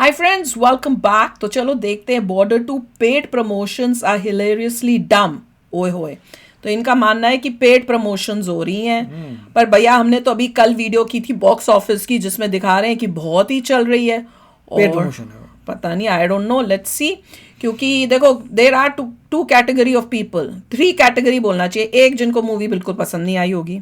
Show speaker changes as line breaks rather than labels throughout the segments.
Hi friends, welcome back. तो चलो देखते हैं border to paid promotions are hilariously dumb. ओए होए। तो इनका मानना है कि पेड प्रमोशंस हो रही हैं। पर भैया हमने तो अभी कल वीडियो की थी बॉक्स ऑफिस की, जिसमें दिखा रहे हैं कि बहुत ही चल रही है।
पेड
और
प्रमोशन है वो।
पता नहीं, I don't know, let's see. क्योंकि देखो, there are two category of people, three category बोलना चाहिए। एक जिनको मूवी बिल्कुल पसंद नहीं आई होगी,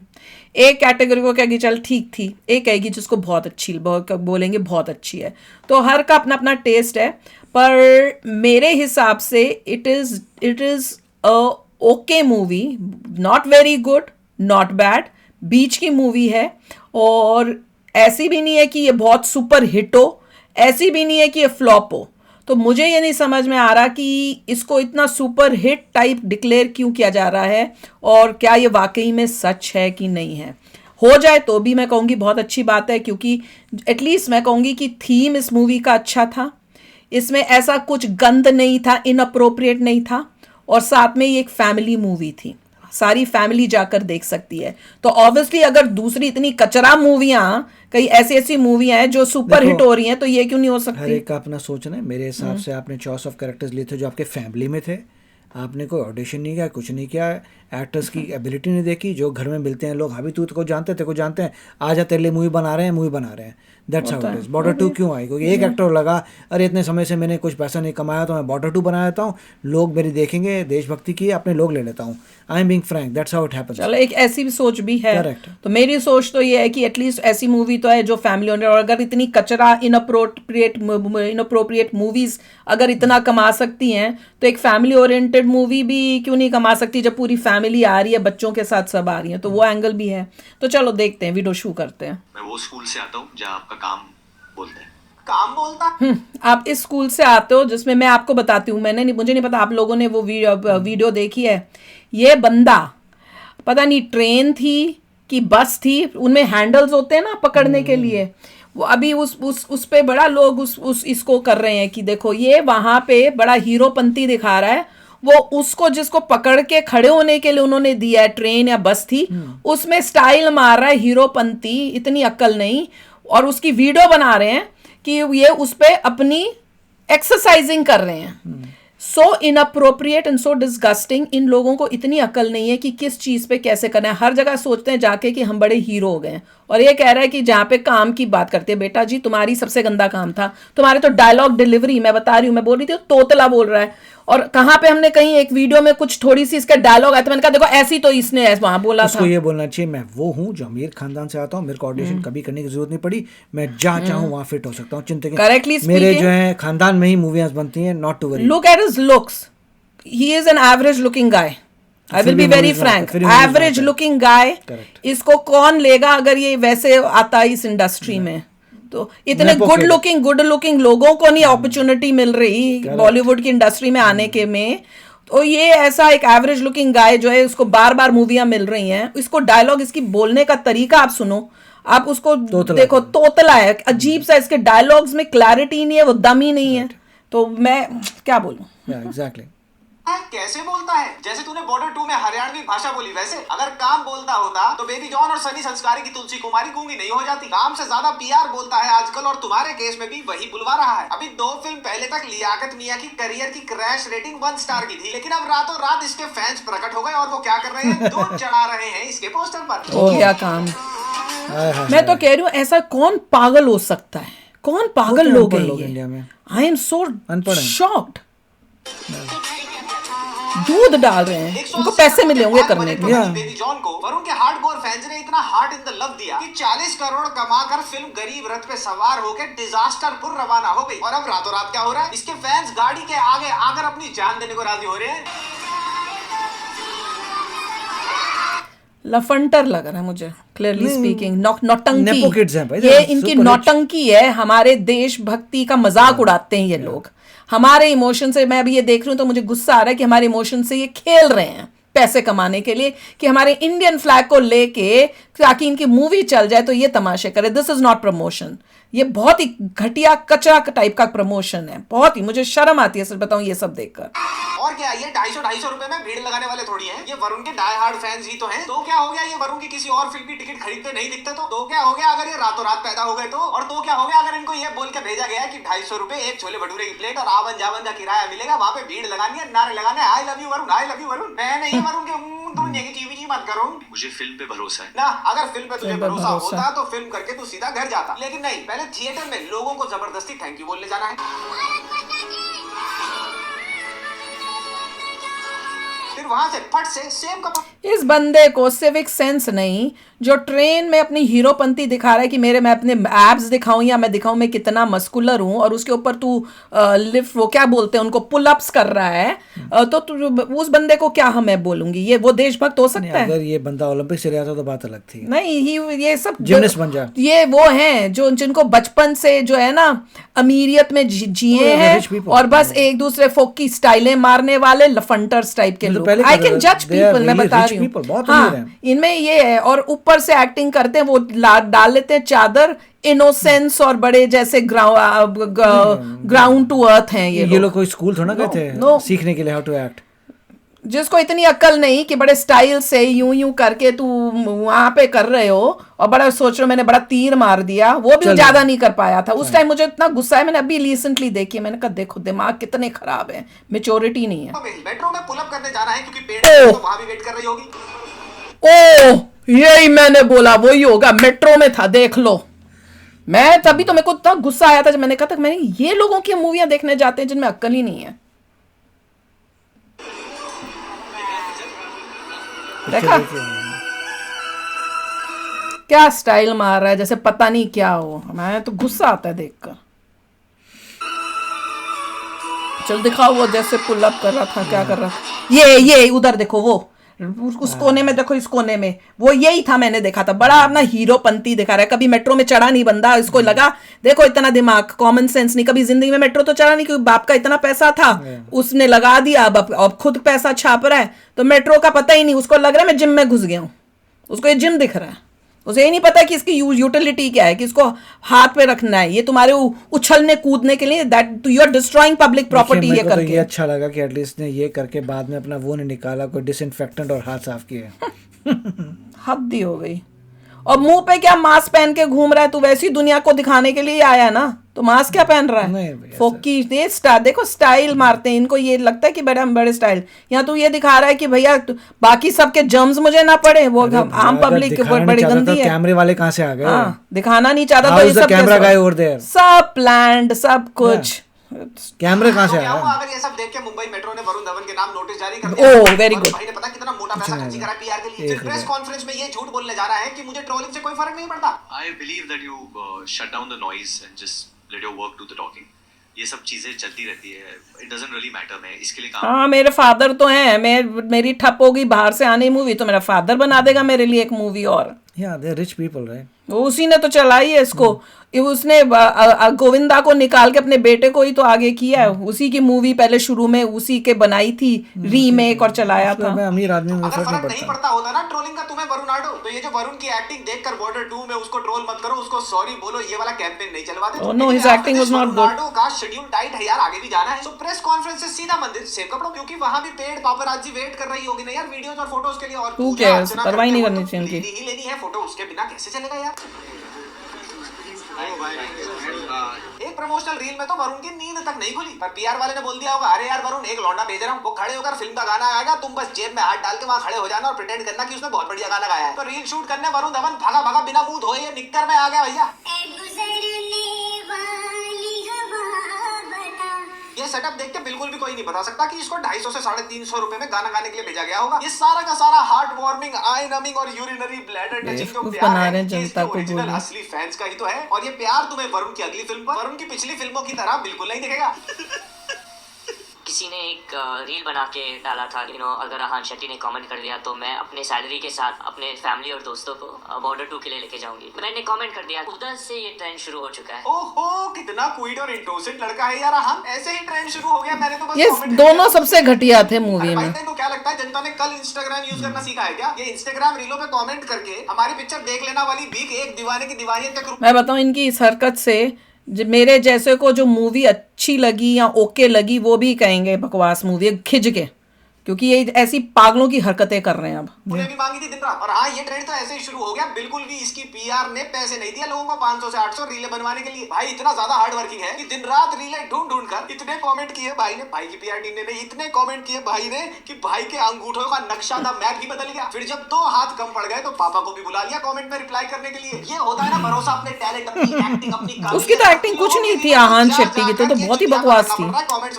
एक कैटेगरी को कहेगी चल ठीक थी, एक कहेगी जिसको बहुत अच्छी बोलेंगे बहुत अच्छी है। तो हर का अपना अपना टेस्ट है। पर मेरे हिसाब से it is a okay movie, not very good, not bad, बीच की मूवी है। और ऐसी भी नहीं है कि ये बहुत सुपर हिट हो, ऐसी भी नहीं है कि ये फ्लॉप हो। तो मुझे ये नहीं समझ में आ रहा कि इसको इतना सुपर हिट टाइप डिक्लेयर क्यों किया जा रहा है, और क्या ये वाकई में सच है कि नहीं है। हो जाए तो भी मैं कहूँगी बहुत अच्छी बात है, क्योंकि एटलीस्ट मैं कहूँगी कि थीम इस मूवी का अच्छा था। इसमें ऐसा कुछ गंद नहीं था, इनअप्रोप्रिएट नहीं था। और साथ में ये एक फैमिली मूवी थी, सारी फैमिली जाकर देख सकती है। तो ऑब्वियसली अगर दूसरी इतनी कचरा मूवियां, कई ऐसी ऐसी मूवियां हैं जो सुपर हिट
देखो,
हो रही हैं, तो ये क्यों नहीं हो
हर
सकती।
एक का अपना सोचना है। मेरे हिसाब से आपने चॉइस ऑफ कैरेक्टर्स लिए थे जो आपके फैमिली में थे। आपने कोई ऑडिशन नहीं किया, कुछ नहीं किया, एक्टर्स की एबिलिटी नहीं देखी। जो घर में मिलते हैं लोग, अभी तू को जानते हैं, आ जा तेरे लिए मूवी बना रहे हैं, मूवी बना रहे हैं। दैट्स हाउ
होता
इट
है
इज। बॉर्डर टू क्यों आई? क्योंकि एक एक्टर लगा, अरे इतने समय से मैंने कुछ पैसा नहीं कमाया तो मैं बॉर्डर टू बना देता हूँ, लोग मेरी देखेंगे, देशभक्ति की अपने लोग ले लेता हूँ। I am being Frank, that's how it happens.
चलो, एक ऐसी भी सोच भी है।
करेक्ट।
तो मेरी सोच तो ये है कि एटलीस्ट ऐसी मूवी तो है जो फैमिली ओरिएंटेड। और अगर इतनी कचरा इनअप्रोप्रिएट मूवीज अगर इतना कमा सकती हैं, तो एक फैमिली ओरिएंटेड मूवी भी क्यों नहीं कमा सकती, जब पूरी फैमिली आ रही है, बच्चों के साथ सब आ रही है। तो वो एंगल भी है। तो चलो देखते हैं, वीडियो शुरू करते हैं।
मैं वो स्कूल से आता हूँ जहाँ आपका काम बोलते हैं। काम बोलता?
आप इस स्कूल से आते हो जिसमें, मैं आपको बताती हूँ, मुझे नहीं पता आप लोगों ने वो वीडियो देखी है। ये बंदा, पता नहीं ट्रेन थी कि बस थी, उनमें हैंडल्स होते हैं ना पकड़ने के लिए। वो अभी उस पे बड़ा लोग उस इसको कर रहे हैं कि देखो, ये वहां पे बड़ा हीरोपंती दिखा रहा है। वो उसको जिसको पकड़ के खड़े होने के लिए उन्होंने दिया है, ट्रेन या बस थी, उसमें स्टाइल मार रहा है हीरोपंती, इतनी अक्ल नहीं। और उसकी वीडियो बना रहे हैं कि ये उस पे अपनी एक्सरसाइजिंग कर रहे हैं। सो इनअप्रोप्रिएट एंड सो डिस्गस्टिंग। इन लोगों को इतनी अकल नहीं है कि किस चीज पे कैसे करना है। हर जगह सोचते हैं जाके कि हम बड़े हीरो हो गए। और ये कह रहा है कि जहां पे काम की बात करते हैं, बेटा जी तुम्हारी सबसे गंदा काम था, तुम्हारे तो डायलॉग डिलीवरी, मैं बता रही हूँ, मैं बोल रही थी तोतला बोल रहा है। और कहाँ पे हमने कहीं एक वीडियो में कुछ थोड़ी सी इसका डायलॉग आया था, मैंने कहा देखो ऐसी तो इसने वहां बोला
उसको
था।
ये बोलना चाहिए, मैं वो हूँ जो अमीर खानदान से आता हूँ, मेरे को ऑडिशन कभी करने की जरूरत नहीं पड़ी, मैं जहाँ चाहूँ वहाँ फिट हो सकता हूँ, चिंता की
करेक्टली
मेरे
स्पीकिंग,
जो है खानदान में ही मूवियाँ बनती हैं, not to worry.
look at his looks. He is an average looking guy. I
फिर
will
भी
be very
movies
frank.
फिर भी movies
Average
बनाता है।
looking guy.
Correct.
इसको कौन लेगा अगर ये वैसे आता इस इंडस्ट्री में। तो इतने गुड लुकिंग लोगों को नहीं अपॉर्चुनिटी मिल रही बॉलीवुड की इंडस्ट्री में आने के में। तो ये ऐसा एक एवरेज लुकिंग गाय जो है, उसको बार बार मूवियां मिल रही हैं, इसको डायलॉग, इसकी बोलने का तरीका आप सुनो, आप उसको देखो, तोतला है, अजीब सा, इसके डायलॉग्स में क्लैरिटी नहीं है, वो दम ही नहीं है। तो मैं क्या बोलूं।
एग्जैक्टली।
कैसे बोलता है? जैसे तूने बॉर्डर 2 में हरियाणवी भाषा बोली, वैसे अगर काम बोलता होता तो बेबी जॉन और सनी संस्कारी की तुलसी कुमारी गूंगी नहीं हो जाती। काम से ज्यादा पीआर बोलता है आजकल, और तुम्हारे केस में भी वही बुलवा रहा है। अभी 2 फिल्म पहले तक लियाकत मियां की करियर की क्रैश रेटिंग 1 स्टार की थी, लेकिन अब रातों रात इसके फैंस प्रकट हो गए, और वो क्या कर रहे हैं? दूध चढ़ा रहे हैं इसके पोस्टर पर।
हो गया काम। मैं तो कह रही हूँ, ऐसा कौन पागल हो सकता है, कौन पागल लोग हैं ये।
इंडिया में
आई एम सो
अनपढ़ हैं।
शॉक्ड। दूध डाल रहे हैं, उनको पैसे मिले होंगे करने के।
बेबी जॉन को वरुण के हार्डकोर फैंस ने इतना हार्ट इन द लव दिया कि 40 करोड़ कमाकर फिल्म गरीब रथ पे सवार होकर डिजास्टरपुर रवाना हो गई। और अब रातों रात क्या हो रहा है? इसके फैंस गाड़ी के आगे आकर अपनी जान देने को राजी हो रहे हैं।
लफंटर लग रहा है मुझे, क्लियरली स्पीकिंग। नौटंकी,
नेपो किड्स हैं भाई,
ये इनकी नौटंकी है। हमारे देशभक्ति का मजाक उड़ाते हैं ये लोग। हमारे इमोशन से, मैं अभी ये देख रही हूँ तो मुझे गुस्सा आ रहा है कि हमारे इमोशन से ये खेल रहे हैं पैसे कमाने के लिए, कि हमारे इंडियन फ्लैग को लेके ताकि इनकी मूवी चल जाए तो ये तमाशे करे। दिस इज नॉट प्रमोशन, ये बहुत ही घटिया कचरा टाइप का प्रमोशन है। बहुत ही मुझे शर्म आती है सर बताऊं ये सब देखकर।
और क्या ये 250 रुपए में भीड़ लगाने वाले थोड़ी हैं, ये वरुण के डाई हार्ड फैंस ही तो हैं। तो क्या हो गया ये वरुण की किसी और फिल्म की टिकट खरीदते नहीं दिखते तो क्या हो गया अगर ये रातों रात पैदा हो गए तो? और तो क्या हो गया अगर इनको ये बोल के भेजा गया कि 250 रुपए एक छोले भटूरे की प्लेट और आवन जावन का किराया मिलेगा, वहाँ पे भीड़ लगानी है, नारे लगाने I love you Varun, I love you Varun. मैं नहीं वरुण के तुम नेगेटिविटी मत करो।
मुझे फिल्म पे भरोसा है
ना, अगर फिल्म पे तुझे
फिल्म पे
भरोसा
भरोसा।
होता तो फिल्म करके तू सीधा घर जाता, लेकिन नहीं, पहले थिएटर में लोगों को जबरदस्ती थैंक यू बोलने जाना है, फिर वहां से फट से सेम कपड़ा।
इस बंदे को सिविक सेंस नहीं, जो ट्रेन में अपनी हीरोपंती दिखा रहा है कि मैं अपने एब्स दिखाऊं या मैं दिखाऊं मैं कितना मस्कुलर हूं, और उसके ऊपर तू लिफ्ट वो क्या बोलते हैं उनको पुल अप्स कर रहा है, तो उस बंदे को क्या मैं बोलूंगी? ये वो देशभक्त हो सकता है?
अगर ये बंदा ओलंपिक से गया था तो बात अलग थी।
नहीं, ये सब
जिमनेस्ट बन जा।
ये वो हैं जो जिनको बचपन से जो है ना अमीरियत में जिए
Oh,
हैं
rich people.
और बस एक दूसरे फोक की स्टाइलें मारने वाले लफंटर्स टाइप के
मैं तो
लोग।
पहले
आई
कह
कैन
रहा था,
जज
they are
पीपल, मैं
really
बता
rich
रही हूँ।
people, बहुत अमीर
हाँ,
हैं।
इनमें ये है, और ऊपर से एक्टिंग करते हैं वो डाल लेते हैं चादर इनोसेंस और बड़े जैसे ग्राउंड टू अर्थ हैं ये
ये लोग कोई स्कूल थोड़ा गए थे
no.
सीखने के लिए हाउ टू एक्ट।
जिसको इतनी अक्ल नहीं कि बड़े स्टाइल से यूं यूं करके तू वहां पे कर रहे हो और बड़ा सोच रहे हो मैंने बड़ा तीर मार दिया, वो भी ज्यादा नहीं कर पाया था उस टाइम। मुझे इतना गुस्सा है, मैंने अभी रिसेंटली देखी है, मैंने कहा देखो दिमाग कितने खराब है, मेच्योरिटी नहीं है।
मेट्रो में पुल अप करने जाना है क्योंकि पेड़ तो वहां भी वेट कर रही होगी।
ओ यही मैंने बोला, वही होगा, मेट्रो में था, देख लो। मैं तभी तो मेरे को इतना गुस्सा आया था जब मैंने कहा था मैंने ये लोगों की मूवियां देखने जाते हैं जिनमें अक्ल ही नहीं है। देखा क्या स्टाइल मार रहा है जैसे पता नहीं क्या हो। मैं तो गुस्सा आता है देखकर। चल दिखाओ वो जैसे पुल अप कर रहा था, क्या कर रहा था ये उधर देखो, वो उस कोने में देखो, इस कोने में वो यही था, मैंने देखा था। बड़ा अपना हीरोपंती दिखा रहा है, कभी मेट्रो में चढ़ा नहीं बंदा, इसको लगा देखो इतना दिमाग, कॉमन सेंस नहीं, कभी जिंदगी में मेट्रो तो चढ़ा नहीं क्योंकि बाप का इतना पैसा था, उसने लगा दिया, अब खुद पैसा छाप रहा है तो मेट्रो का पता ही नहीं, उसको लग रहा है मैं जिम में घुस गया हूं, उसको ये जिम दिख रहा है, उसे ये नहीं पता कि इसकी यूटिलिटी क्या है, कि इसको हाथ पे रखना है, ये तुम्हारे उछलने कूदने के लिए, that you are destroying public property ये करके।
तो ये अच्छा लगा कि एटलीस्ट ने ये करके बाद में अपना वो नहीं निकाला, कोई डिसइंफेक्टेंट और हाथ साफ किए।
हद ही हो गई। और मुंह पे क्या मास्क पहन के घूम रहा है तू? वैसी दुनिया को दिखाने के लिए आया ना, तो मास्क क्या पहन रहा
नहीं
है?
भैया,
फोकी ये देखो स्टाइल मारते हैं, इनको ये लगता है कि बड़े स्टाइल। यहाँ तू ये दिखा रहा है कि भैया बाकी सबके जर्म्स मुझे ना पड़े, वो आम पब्लिक बड़ी गंदी है।
कैमरे वाले कहाँ से आ गए?
हाँ, दिखाना नहीं चाहता तो ये सब
कैमरा गाय ओवर देयर,
सब प्लान्ड, सब कुछ।
कैमरे कहाँ से
क्या हुआ
आया?
अगर ये सब देख के मुंबई मेट्रो ने वरुण धवन के नाम नोटिस जारी कर दिया?
Oh very good.
भाई ने पता कितना मोटा पैसा खर्च करा पीआर के लिए। फिर प्रेस कॉन्फ्रेंस में ये झूठ बोलने जा रहा है कि मुझे ट्रोलिंग से कोई फर्क नहीं पड़ता।
I believe that you shut down the noise and just let your work do the talking. ये सब चीजें चलती रहती है, it doesn't really matter। मैं इसके लिए काम
हाँ, मेरे फादर तो हैं, मेरी ठप होगी बाहर से आने मूवी तो मेरा फादर बना देगा मेरे लिए एक मूवी और।
Yeah, they're rich people, right?
वो उसी ने तो चलाई है इसको, उसने गोविंदा को निकाल के अपने बेटे को ही तो आगे किया है। उसी की मूवी पहले शुरू में उसी के बनाई थी रीमेक और चलाया था।
मैं अमीर आदमी में
अगर
फर्क
फर्क
नहीं
नहीं
पड़ता।
पड़ता होता ना ट्रोलिंग का तुम्हें वरुणाडो, तो ये जो वरुण की एक्टिंग देखकर बॉर्डर 2 में उसको ट्रोल मत करो, उसको सॉरी बोलो, ये वाला कैंपेन नहीं चलवाते।
Oh, no, his acting was not good.
वरुणाडो का शेड्यूल टाइट है यार, आगे भी जाना है। तो प्रेस कॉन्फ्रेंस से सीधा मंदिर सेम कपड़ों, क्योंकि वहां भी पेड पापराजी वेट कर रही होगी ना यार वीडियोस और फोटोज के लिए। और
Who
पूजा
cares?
अर्चना
परवाह ही नहीं
करते
करनी
हो तो
चाहिए उनकी।
लेनी ही लेनी है फोटो, उसके बिना कैसे चलेगा यार। एक प्रमोशनल रील में तो वरुण की नींद तक नहीं खुली, पर पीआर वाले ने बोल दिया होगा अरे यार वरुण एक लौंडा भेज रहा हूँ, वो खड़े होकर फिल्म का गाना आएगा, तुम बस जेब में हाथ डाल के वहाँ खड़े हो जाना और प्रिटेंड करना कि उसने बहुत बढ़िया गाना गाया है। तो रील शूट करने वरुण धवन भागा बिना मुंह धोए ये निक्कर में आ गया भैया। ये सेटअप देख के बिल्कुल भी कोई नहीं बता सकता कि इसको 250 से 350 रुपए में गाना गाने के लिए भेजा गया होगा। ये सारा का सारा हार्ट वार्मिंग, आई नमिंग और यूरिनरी ब्लैडर टचिंग जो
बेवकूफ
प्यार
बना
है,
रहे हैं
ये
जनता
इसके
को
ओरिजिनल
बोलिए।
असली फैंस का ही तो है। और ये प्यार तुम्हें वरुण की अगली फिल्म पर वरुण की पिछली फिल्मों की तरह बिल्कुल नहीं दिखेगा।
किसी ने एक रील बना के डाला था, अगर अहान शेट्टी ने कमेंट कर दिया तो मैं अपने सैलरी के साथ अपने फैमिली और दोस्तों को बॉर्डर 2 के लिए लेके जाऊंगी। मैंने कमेंट कर दिया, उधर से ये ट्रेंड शुरू हो चुका है।
ओहो कितना क्वीट और इंटोसेंट लड़का है यार। हम ऐसे ही ट्रेंड शुरू हो गया। मैंने तो बस
ये
comment
दोनों
किया।
सबसे घटिया थे मूवी
अरे भाई
में।
तेरे को क्या लगता है जनता ने कल इंस्टाग्राम यूज करना सीखा है क्या? ये इंस्टाग्राम रीलों पे कमेंट करके हमारी पिक्चर देख लेना वाली भीख एक दीवाने की दीवानियत का
मैं बताऊं इनकी इस हरकत से मेरे जैसे को जो मूवी अच्छी लगी या ओके लगी वो भी कहेंगे बकवास मूवी है, खिंच के, क्योंकि ये ऐसी पागलों की हरकतें कर रहे हैं अब।
उन्हें भी मांगी थी दिन रात। और हाँ, ये ट्रेंड तो ऐसे ही शुरू हो गया, बिल्कुल भी इसकी पीआर ने पैसे नहीं दिया लोगों को 500 से 800 रीलें बनवाने के लिए। भाई इतना ज्यादा हार्ड वर्किंग है कि दिन रात रीलें ढूंढ ढूंढ कर इतने कमेंट किए भाई ने, भाई की पीआर टीम ने इतने कमेंट किए भाई ने कि भाई के अंगूठों का नक्शा था मैप ही बदल गया। फिर जब 2 हाथ कम पड़ गए तो पापा को भी बुला लिया कमेंट में रिप्लाई करने के लिए। ये होता है ना भरोसा अपने टैलेंट, अपनी एक्टिंग, अपनी
उसकी तो एक्टिंग कुछ नहीं थी आहान शेट्टी की, तो बहुत ही बकवास थी।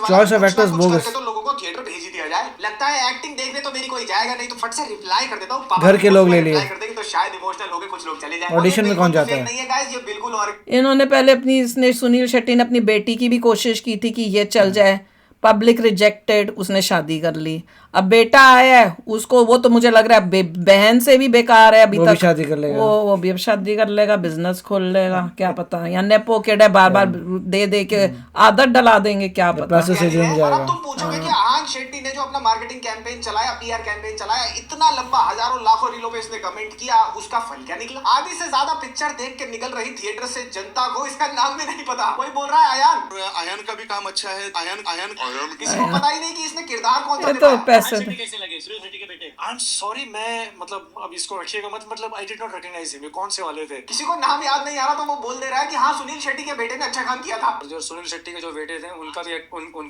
Choice of actors bogus।
तो लोगों को थिएटर भेज ही दिया जाए। लगता है एक्टिंग देखने तो मेरी कोई जाएगा नहीं, तो फट से रिप्लाई कर देता हूँ,
घर के लोग ले लिए।
कर देंगे तो शायद इमोशनल होके कुछ लोग चले जाएं।
ऑडिशन में कौन जाता है?
नहीं है गाइस, ये बिल्कुल। और
इन्होंने पहले अपनी, इसने सुनील शेट्टी ने अपनी बेटी की भी कोशिश की थी कि ये चल जाए, पब्लिक रिजेक्टेड, उसने शादी कर ली। अब बेटा आया है उसको, वो तो मुझे लग रहा है बहन से भी बेकार है अभी
वो
तक।
भी शादी कर लेगा।
वो भी अब शादी कर लेगा, बिजनेस खोल लेगा, क्या पता, या नेपो किड है, बार बार दे दे के आदत डला देंगे, क्या पता।
पैसे से जुड़
और
जाएगा।
अब तुम पूछोगे कि आहान शेट्टी ने जो अपना मार्केटिंग कैंपेन चलाया, पीआर कैंपेन चलाया, इतना लंबा हजारों लाखों रीलों पे इसने कमेंट किया, उसका फल क्या निकला? आधी से ज्यादा पिक्चर देख के निकल रही थिएटर से जनता को इसका नाम भी नहीं पता। कोई बोल रहा है आयान
आयन का भी काम अच्छा है। आयन
किसी को पता ही नहीं कि इसने किरदार कौन सा
ये तो
निभाया।
पैसे
कैसे लगे सुनील शेट्टी के बेटे? आई एम सॉरी, मैं मतलब अब इसको रखिएगा मत, मतलब I did not recognise him. ये कौन से वाले थे?
किसी को नाम याद नहीं आ रहा तो वो बोल दे रहा है कि हाँ सुनील शेट्टी के बेटे ने अच्छा काम किया था।
जो सुनील शेट्टी के जो बेटे थे उनका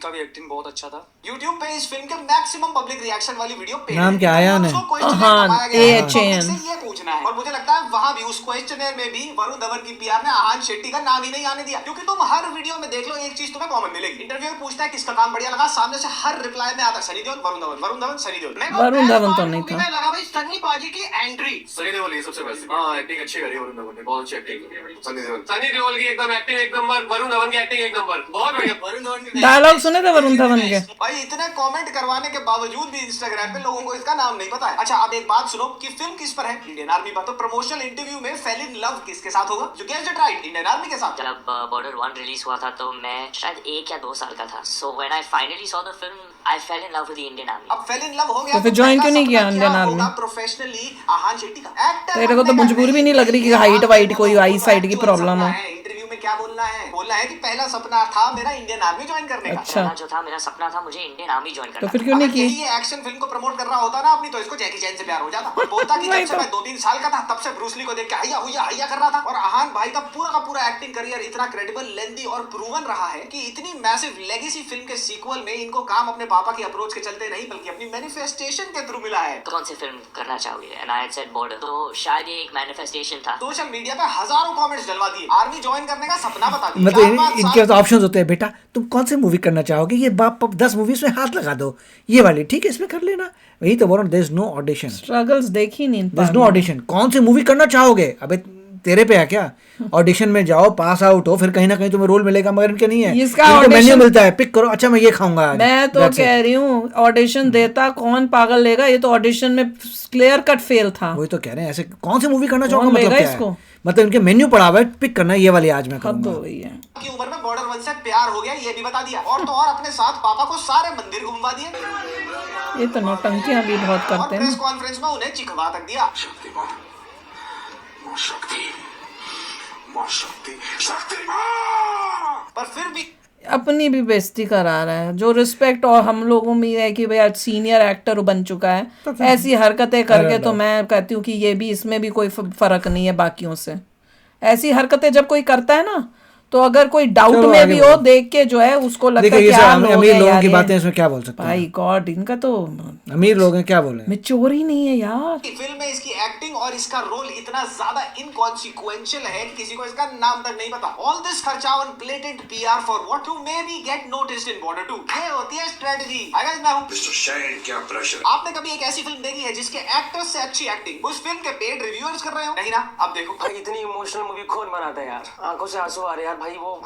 भी एक्टिंग बहुत अच्छा था।
YouTube पे इस फिल्म के मैक्सिमम पब्लिक रिएक्शन वाली वीडियो पे
नाम क्या आयान है?
हाँ, AHAN।
ये पूछना है। और मुझे लगता है वहां भी उस क्वेश्चनर में भी वरुण धवन की पीआर ने आहान शेट्टी का नाम ही नहीं आने दिया, क्योंकि तुम हर वीडियो में देख लो एक चीज तुम्हें कॉमन मिलेगी। इंटरव्यू में पूछता है किसका काम बढ़िया लगा, सामने से हर रिप्लाई में आता है सनी देओल, वरुण धवन, सनी देओल।
वरुण धवन तो नहीं था।
मैं लगा भाई सनी बाजी की एंट्री।
सनी देओल सबसे बेस्ट। हाँ, एक्टिंग अच्छी करी वरुण धवन ने, बहुत अच्छी एक्टिंग की। सनी देओल की एकदम एक्टिंग एक नंबर, वरुण धवन की एक्टिंग एक नंबर, बहुत बढ़िया। वरुण धवन की
डायलॉग सुने थे वरुण धवन के?
भाई इतने कमेंट करवाने के बावजूद भी इंस्टाग्राम पे लोगों को इसका नाम नहीं पता है। अच्छा अब एक बात सुनो कि फिल्म किस पर है? इंडियन आर्मी पर। तो प्रमोशनल इंटरव्यू में फेल इन लव किसके साथ होगा? You guessed it right, Indian army के साथ।
जब बॉर्डर 1 रिलीज हुआ था तो मैं शायद 1 या 2 साल का था। So when I finally saw the film I fail in love with the Indian army.
अब फेल इन लव हो गया
तो फिर join क्यों नहीं किया इंडियन आर्मी?
प्रोफेशनली आहान शेट्टी का एक्टर।
तेरे को तो मजबूरी भी नहीं लग रही कि हाइट वाइट कोई आई साइड की प्रॉब्लम हो।
इंटरव्यू में क्या बोलना है? बोलना है कि पहला सपना था मेरा इंडियन आर्मी ज्वाइन करने का।
अच्छा।
जो था मेरा सपना था मुझे इंडियन आर्मी ज्वाइन करना।
तो फिर क्यों नहीं
अगर
की?
ये एक्शन फिल्म को प्रमोट कर रहा होता ना अपनी, तो इसको जैकी चैन से प्यार हो जाता। और बोलता कि जब से मैं 2-3 साल का था तब से ब्रूस ली को देख के हैया हुया हैया कर रहा था। और आहान भाई का पूरा एक्टिंग करियर इतना क्रेडिबल, लेंथी और प्रूवन रहा है कि इतनी मैसिव लेगेसी फिल्म के सीक्वल में इनको काम अपने पापा की अप्रोच के चलते नहीं बल्कि अपनी मैनिफेस्टेशन के थ्रू मिला है।
कौन सी फिल्म करना चाहोगे? And I had said border. तो शायद ये एक मैनिफेस्टेशन था।
सोशल मीडिया पे हजारों कमेंट्स डलवा दिए, आर्मी ज्वाइन करने का सपना बता दिया।
मतलब इनके ऑप्शंस होते हैं, बेटा तुम कौन सी मूवी करना चाहोगे, ये बाप 10 मूवीज में हाथ लगा दो, ये वाली ठीक है इसमें कर लेना। वही तो बोल रहा हूं, there is no audition,
struggles देख ही नहीं
देयर इज नो ऑडिशन। कौन सी मूवी करना चाहोगे? अबे तेरे पे है क्या? ऑडिशन में जाओ, पास आउट हो, फिर कहीं ना कहीं तुम्हें रोल मिलेगा, मगर इनके नहीं है।
इसका
इनको मेन्यू
audition-
मिलता है, पिक करो, अच्छा मैं ये खाऊंगा आज।
मैं तो
That's it।
कह रही हूँ ऑडिशन देता कौन पागल लेगा? ये तो ऑडिशन में क्लियर कट फेल था।
वही तो कह रहे हैं, ऐसे कौन सी मूवी करना
कौन
चाहोगे, मतलब
लेगा
क्या
इसको?
है? मतलब इनके मेन्यू पड़ा हुआ है, पिक करना है, ये वाली आज मैं
हद हो
करूंगा।
गई है।
की उम्र में बॉर्डर 1 से प्यार हो गया ये भी बता दिया। और तो और अपने साथ पापा को सारे मंदिर घुमवा दिए।
ये तो नौटंकियां भी बहुत
और
करते
प्रेस
हैं।
कॉन्फ्रेंस में उन्हें चिखवा तक दिया। पर फिर भी
अपनी भी बेइज्जती करा रहा है। जो रिस्पेक्ट और हम लोगों में है कि भाई आज सीनियर एक्टर बन चुका है, ऐसी हरकतें करके तो मैं कहती हूँ कि ये भी, इसमें भी कोई फर्क नहीं है बाकियों से। ऐसी हरकतें जब कोई करता है ना, तो अगर कोई डाउट
चलो
में
आगे
भी
बढ़ो।
हो, देख के जो है उसको लगता
देखो
है
ये
क्या
सब
लोग
अमीर
हैं
लोगों
यार
की
ये।
बातें, इसमें क्या बोल सकते हैं?
भाई गॉड, इनका तो
अमीर लोग हैं, क्या बोले?
मिच्योर ही नहीं है यार।
फिल्म में इसकी एक्टिंग और इसका रोल इतना ज्यादा इनकॉन्सिक्वेंशियल है कि किसी को इसका नाम तक नहीं पता। ऑल दिस खर्चा on blatant PR for what to maybe get noticed in Border 2। ये होती है स्ट्रेटजी। अगर मैं हूं
मिस्टर शैन, क्या प्रेशर।
आपने कभी एक ऐसी फिल्म देखी है जिसके एक्टर्स से अच्छी एक्टिंग उस फिल्म के पेड रिव्यूअर्स कर रहे हो? नहीं ना। अब देखो
भाई इतनी इमोशनल मूवी कौन बनाता है यार? आंखों से आंसू आ रहे यार भाई। वो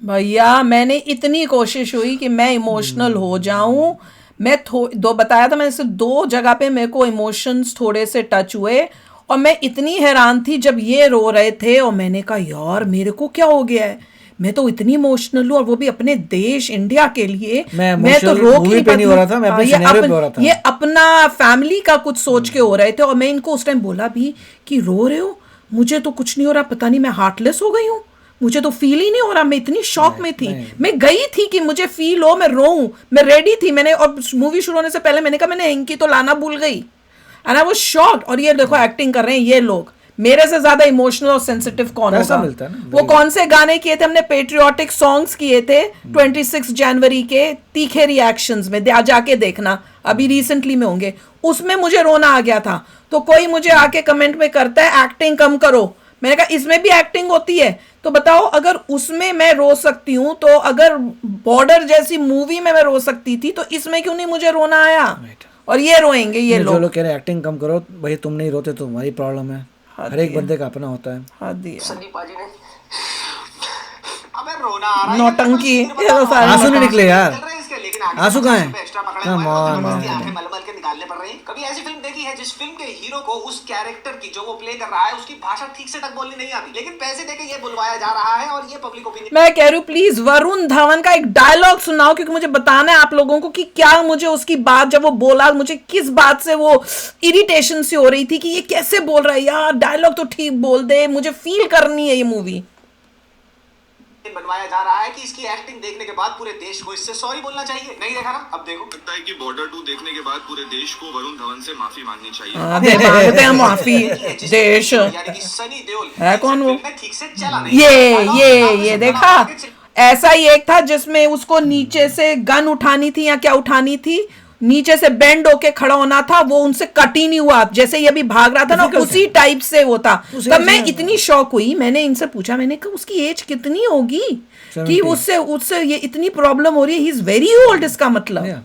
भैया मैंने इतनी कोशिश हुई कि मैं इमोशनल हो जाऊं। मैं दो बताया था मैंने, सिर्फ 2 जगह पे मेरे को इमोशंस थोड़े से टच हुए और मैं इतनी हैरान थी जब ये रो रहे थे और मैंने कहा यार मेरे को क्या हो गया है, मैं तो इतनी इमोशनल हूँ और वो भी अपने देश इंडिया के लिए।
मैं
तो
emotional
रोक
movie
नहीं
पे नहीं हो रहा
पाती।
था, मैं अपने
हाँ,
scenario पे हो रहा था।
ये अपना फैमिली का कुछ सोच के हो रहे थे और मैं इनको उस टाइम बोला भी कि रो रहे हो, मुझे तो कुछ नहीं हो रहा, पता नहीं मैं हार्टलेस हो गई हूँ, मुझे तो फील ही नहीं हो रहा, मैं इतनी शॉक में थी, मैं गई थी कि मुझे फील हो, मैं रोऊं, मैं रेडी थी, मैंने, और मूवी शुरू होने से पहले मैंने कहा मैंने इनकी तो लाना भूल गई, एंड आई वाज शॉक्ड। और ये देखो एक्टिंग कर रहे हैं ये लोग, मेरे से ज्यादा इमोशनल और सेंसिटिव कौन
पैसा
होगा?
मिलता है ना,
वो कौन से गाने किए थे हमने? पेट्रियोटिक सॉन्ग्स किए थे 26 जनवरी के तीखे रिएक्शंस में, जाके देखना, अभी रिसेंटली में होंगे, उसमें मुझे रोना आ गया था। तो कोई मुझे आके कमेंट में करता है एक्टिंग कम करो, मैंने कहा इसमें भी एक्टिंग होती है, तो बताओ अगर उसमें मैं रो सकती हूँ तो अगर बॉर्डर जैसी मूवी में मैं रो सकती थी तो इसमें क्यों नहीं मुझे रोना आया? और ये रोएंगे ये
जो
लोग।
लोग कह रहे हैं एक्टिंग कम करो, भाई तुम नहीं रोते तो तुम्हारी प्रॉब्लम है, हर एक बंदे का अपना होता है।
हद ही है।
संदीप पाजी ने
अबे रोना आ रहा है,
नौटंकी,
ये
ये तो सारी
आंसू नहीं निकले यार,
चल रहे हैं इसके, लेकिन आगे
आंसू कहाँ हैं?
एक्स्ट्रा पकड़े
Come
हुए हैं,
on,
जबरदस्ती
man.
आंखें मल-मल के निकालने पड़ रही हैं। कभी ऐसी फिल्म देखी है जिस फिल्म के हीरो को उस कैरेक्टर की जो वो प्ले कर रहा है उसकी भाषा ठीक से तक बोलनी नहीं आती, लेकिन पैसे देके ये बुलवाया जा रहा है और ये पब्लिक ओपिनियन।
मैं कह रही हूँ प्लीज वरुण धवन का एक डायलॉग सुनाओ, क्योंकि मुझे बताना है आप लोगों को कि क्या मुझे उसकी बात, जब वो बोला, मुझे किस बात से वो इरिटेशन से हो रही थी कि ये कैसे बोल रहा है यार, डायलॉग तो ठीक बोल दे, मुझे फील करनी है ये मूवी।
बनवाया जा रहा है कि इसकी एक्टिंग देखने के बाद पूरे देश को इससे सॉरी बोलना चाहिए। नहीं देखा ना, अब देखो।
लगता है कि बॉर्डर 2 देखने के बाद पूरे देश को वरुण धवन से माफी मांगनी चाहिए।
मांगते हैं माफी देश।
यानी कि सनी देओल
है कौन वो?
ठीक से चला नहीं।
ये देखा, ऐसा ही एक था जिसमें उसको नीचे से गन उठानी थी या क्या उठानी थी, नीचे से बेंड होके खड़ा होना था, वो उनसे कट ही नहीं हुआ, जैसे ये अभी भाग रहा था ना उसी टाइप से वो था। तब मैं इतनी शॉक हुई, मैंने इनसे पूछा, मैंने कहा उसकी एज कितनी होगी कि उससे ये इतनी प्रॉब्लम हो रही है, ही इज वेरी ओल्ड, इसका मतलब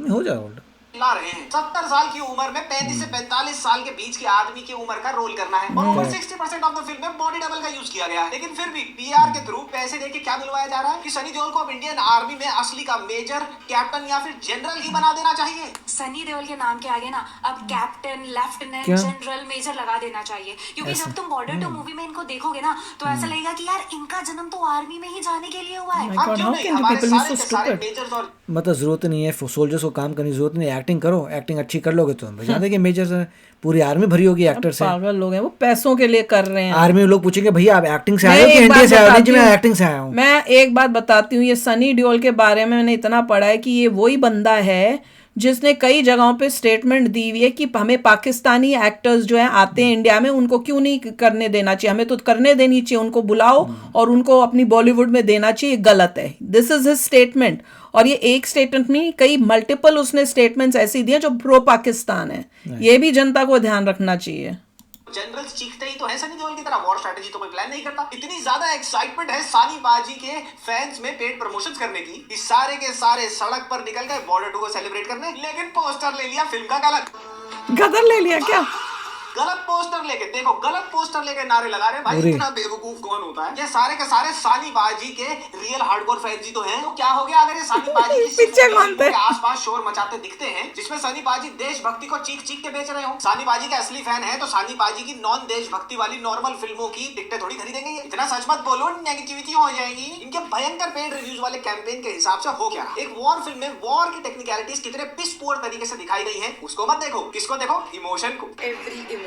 हो जाए ओल्ड।
ला रहे हैं 70 साल की उम्र में 35 से 45 साल के बीच के आदमी की उम्र का रोल करना है, और ओवर 60% ऑफ द फिल्म में बॉडी डबल का यूज किया गया है। लेकिन फिर भी पीआर के थ्रू पैसे देके क्या बुलवाया जा रहा है कि सनी देओल को अब इंडियन आर्मी में असली का मेजर, कैप्टन या फिर जनरल ही बना देना चाहिए।
सनी देओल के नाम के आगे ना अब कैप्टन, लेफ्टिनेंट,
क्या?
जनरल, मेजर लगा देना चाहिए, क्योंकि जब तुम बॉर्डर 2 मूवी में इनको देखोगे ना तो ऐसा लगेगा कि यार इनका जन्म तो आर्मी में ही जाने के लिए हुआ है।
My God,
क्यों
how
नहीं?
can the
हमारे
people be
सारे
so
के सारे
stupid?
मेजर्स और
मतलब जरूरत नहीं है सोल्जर्स को काम करने की जरूरत नहीं, एक्टिंग करो, एक्टिंग अच्छी कर लोगे तो बजा देंगे मेजर से, पूरी आर्मी भरी होगी एक्टर से।
पागल लोग हैं, वो पैसों के लिए कर रहे हैं।
आर्मी में लोग पूछेंगे भैया आप एक्टिंग से
मैं
आए हो कि
एक
इंडिया
बात
से आए हो? नहीं
बताती
जी, मैं
हूँ।
एक्टिंग से आया हूँ।
मैं एक बात बताती हूँ, ये सनी देओल के बारे में मैंने इतना पढ़ा है कि ये वही बंदा है जिसने कई जगहों पे स्टेटमेंट दी हुई है कि हमें पाकिस्तानी एक्टर्स जो हैं आते हैं इंडिया में, उनको क्यों नहीं करने देना चाहिए, हमें तो करने देनी चाहिए, उनको बुलाओ और उनको अपनी बॉलीवुड में देना चाहिए, गलत है। दिस इज हिज स्टेटमेंट, और ये एक स्टेटमेंट नहीं, कई मल्टीपल उसने स्टेटमेंट्स ऐसी दिए जो प्रो पाकिस्तान है। ये भी जनता को ध्यान रखना चाहिए।
जनरल्स चीखते ही तो है सनी देओल की तरह, वॉर स्ट्रेटजी तो कोई प्लान नहीं करता। इतनी ज्यादा एक्साइटमेंट है सानी बाजी के फैंस में पेड प्रमोशंस करने की कि सारे के सारे सड़क पर निकल गए बॉर्डर 2 को सेलिब्रेट करने, लेकिन पोस्टर ले लिया फिल्म का
गदर ले लिया क्या?
गलत पोस्टर लेके, देखो गलत पोस्टर लेके नारे लगा रहे हैं। भाई इतना बेवकूफ कौन होता है? ये सारे के सारे सानी बाजी के रियल हार्डकोर फैंस ही तो हैं। तो क्या हो गया अगर ये सानी बाजी की
पीछे मानते हैं।
के आसपास शोर मचाते दिखते हैं जिसमें सनी बाजी देशभक्ति को चीख चीख के बेच रहे हो? सानी बाजी के असली फैन है तो सानी बाजी की नॉन देशभक्ति वाली नॉर्मल फिल्मों की टिकटें थोड़ी खरीदेंगे। ये इतना सच मत बोलो, नेगेटिविटी हो जाएगी। इनके भयंकर पेड रिव्यूज वाले कैंपेन के हिसाब से हो क्या? एक वॉर फिल्म में वॉर की टेक्निकलिटीज कितने पिस पुअर तरीके से दिखाई गई है, उसको मत देखो। किसको देखो? इमोशन को।
Every emotion.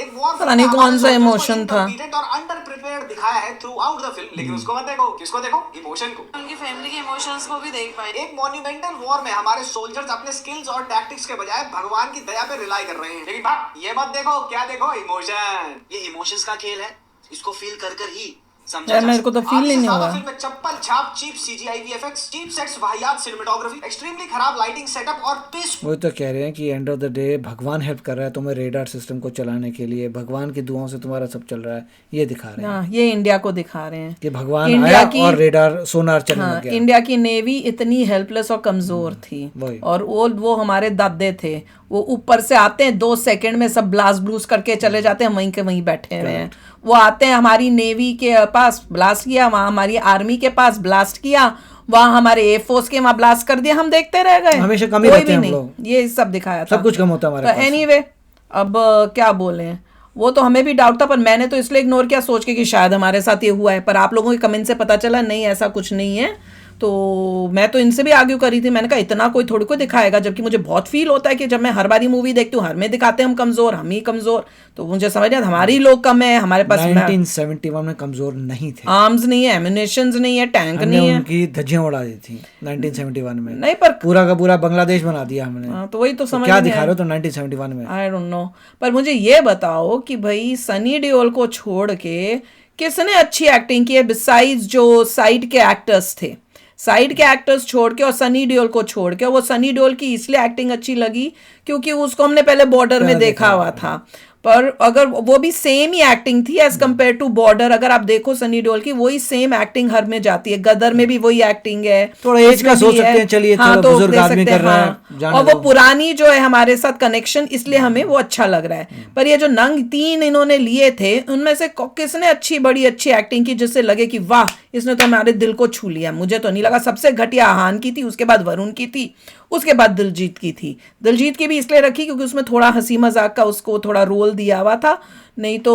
एक वॉर
पता नहीं कौन सा इमोशन था
और अंडर प्रिपेयर्ड दिखाया है थ्रू आउट द फिल्म, लेकिन उसको मत देखो। किसको देखो? इमोशन को।
उनकी फैमिली के इमोशंस को भी देख पाए।
एक मॉन्यूमेंटल वॉर में हमारे सोल्जर्स अपने स्किल्स और टैक्टिक्स के बजाय भगवान की दया पे रिलाई कर रहे हैं, लेकिन बात ये मत देखो। क्या देखो? इमोशन। ये इमोशंस का खेल है, इसको फील कर कर ही
यार मेरे को तो फील ही नहीं हुआ।
फिल्म में चप्पल छाप, cheap CGI VFX, cheap sets, वाहियात सिनेमेटोग्राफी, एक्सट्रीमली खराब लाइटिंग सेटअप और पिस।
वही तो कह रहे हैं कि एंड ऑफ द डे भगवान हेल्प कर रहा है तुम्हें रेडार सिस्टम को चलाने के लिए, भगवान की दुआओं से तुम्हारा सब चल रहा है, ये दिखा रहे हैं।
ये इंडिया को दिखा रहे हैं
कि भगवान
इंडिया
आया
की,
और रेडार सोनार चलने लग गया।
इंडिया की नेवी इतनी हेल्पलेस और कमजोर थी,
वही।
और वो हमारे दादे थे, वो ऊपर से आते हैं 2 सेकंड में सब ब्लास्ट ब्लूस करके चले जाते हैं, वहीं के वहीं बैठे हुए हैं। वो आते हैं हमारी नेवी के पास ब्लास्ट किया, वहाँ हमारी आर्मी के पास ब्लास्ट किया, वहाँ हमारे एयरफोर्स के वहाँ ब्लास्ट कर दिया, हम देखते रह गए।
हमेशा कम ही
कोई
रहते हैं
भी
हम
नहीं,
लोग।
ये सब दिखाया था,
सब कुछ कम होता है हमारे पास।
एनीवे अब क्या बोले, वो तो हमें भी डाउट था, पर मैंने तो इसलिए इग्नोर किया सोच के कि शायद हमारे साथ ये हुआ है, पर आप लोगों के कमेंट से पता चला नहीं, ऐसा कुछ नहीं है। तो मैं तो इनसे भी आर्ग्यू करी थी, मैंने कहा इतना कोई थोड़ी को दिखाएगा, जबकि मुझे बहुत फील होता है कि जब मैं हर बारी मूवी देखती हूँ हर में दिखाते हैं हम कमज़ोर, हम ही कमज़ोर, तो मुझे समझ नहीं आता हमारी लोग कम है, हमारे पास
1971 में कमजोर नहीं थे,
आर्म्स नहीं है, एमिनेशंस नहीं है, टैंक
हमने
नहीं है,
उनकी धज्जियां उड़ा दी थी 1971 में,
नहीं पर
पूरा का पूरा बांग्लादेश बना दिया हमने।
हाँ, तो वही तो समझ
क्या
नहीं
दिखा
आया।
रहे हो तो 1971 में?
आई डोंट नो, पर मुझे ये बताओ कि भाई सनी देओल को छोड़ के किसने अच्छी एक्टिंग की है बिसाइड्स जो साइड के एक्टर्स थे, साइड के एक्टर्स छोड़ के और सनी देओल को छोड़ के। वो सनी देओल की इसलिए एक्टिंग अच्छी लगी क्योंकि उसको हमने पहले बॉर्डर में देखा हुआ था, पर अगर वो भी सेम ही एक्टिंग थी एज कम्पेयर टू बॉर्डर, अगर आप देखो सनी देओल की वही सेम एक्टिंग हर में जाती है, गदर में भी वही एक्टिंग है,
थोड़ा एज का सोच सकते हैं, चलिए
हाँ,
थोड़ा
तो
बुजुर्ग
दे
आदमी
सकते
कर
हैं,
रहा है,
हाँ।
जाने
और वो
दो।
पुरानी जो है हमारे साथ कनेक्शन, इसलिए हमें वो अच्छा लग रहा है। पर ये जो नंग 3 इन्होंने लिए थे उनमें से किसने बड़ी अच्छी एक्टिंग की जिससे लगे कि वाह इसने तो हमारे दिल को छू लिया? मुझे तो नहीं लगा। सबसे घटिया आहान की थी, उसके बाद वरुण की थी, उसके बाद दिलजीत की थी। दिलजीत की भी इसलिए रखी क्योंकि उसमें थोड़ा हंसी मजाक का उसको थोड़ा रोल दिया हुआ था, नहीं तो।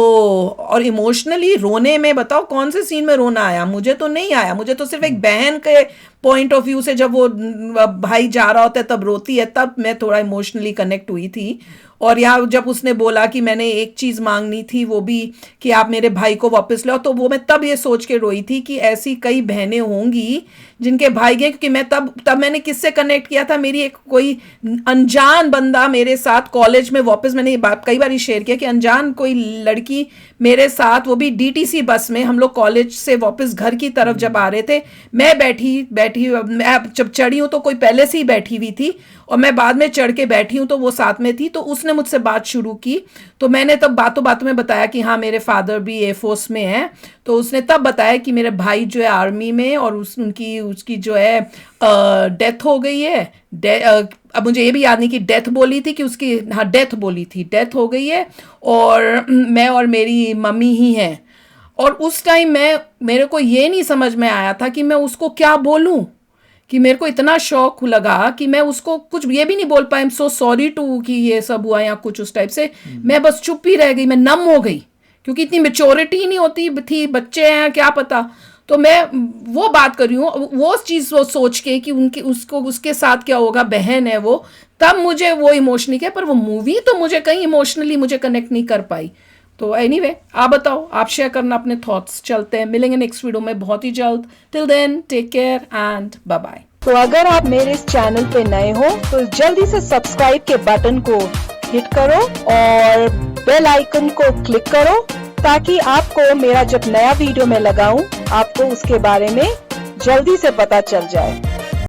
और इमोशनली रोने में बताओ कौन से सीन में रोना आया? मुझे तो नहीं आया, मुझे तो सिर्फ एक बहन के पॉइंट ऑफ व्यू से जब वो भाई जा रहा होता है तब रोती है, तब मैं थोड़ा इमोशनली कनेक्ट हुई थी। और यहाँ जब उसने बोला कि मैंने एक चीज़ मांगनी थी वो भी कि आप मेरे भाई को वापस लाओ, तो वो मैं तब ये सोच के रोई थी कि ऐसी कई बहनें होंगी जिनके भाई गए, क्योंकि मैं तब मैंने किससे कनेक्ट किया था, मेरी एक कोई अनजान बंदा मेरे साथ कॉलेज में वापस, मैंने ये बात कई बार शेयर किया कि अनजान कोई लड़की मेरे साथ, वो भी डीटीसी बस में, हम लोग कॉलेज से वापस घर की तरफ जब आ रहे थे, मैं बैठी मैं जब चढ़ी हूँ तो कोई पहले से ही बैठी हुई थी और मैं बाद में चढ़ के बैठी हूँ तो वो साथ में थी, तो उसने मुझसे बात शुरू की। तो मैंने तब बातों बातों में बताया कि हाँ मेरे फादर भी एयरफोर्स में हैं, तो उसने तब बताया कि मेरे भाई जो है आर्मी में और उसकी जो है डेथ हो गई है। अब मुझे ये भी याद नहीं कि डेथ बोली थी कि उसकी, हाँ डेथ बोली थी, डेथ हो गई है और मैं और मेरी मम्मी ही हैं। और उस टाइम मेरे को ये नहीं समझ में आया था कि मैं उसको क्या बोलूं, कि मेरे को इतना शौक लगा कि मैं उसको कुछ ये भी नहीं बोल पाई, I am so sorry to कि ये सब हुआ या कुछ उस टाइप से। मैं बस चुप ही रह गई, मैं नम हो गई, क्योंकि इतनी मेच्योरिटी नहीं होती थी, बच्चे हैं क्या पता। तो मैं वो बात कर रही हूँ, वो चीज़ वो सोच के कि उसके साथ क्या होगा, बहन है वो, तब मुझे वो इमोशनली किया। पर वो मूवी तो मुझे कहीं इमोशनली मुझे कनेक्ट नहीं कर पाई। तो एनीवे, आप बताओ, आप शेयर करना अपने थॉट्स। चलते हैं, मिलेंगे नेक्स्ट वीडियो में बहुत ही जल्द। Till then take care and bye bye.
तो अगर आप मेरे इस चैनल पे नए हो तो जल्दी से सब्सक्राइब के बटन को हिट करो और बेल आइकन को क्लिक करो, ताकि आपको मेरा जब नया वीडियो मैं लगाऊं आपको उसके बारे में जल्दी से पता चल जाए।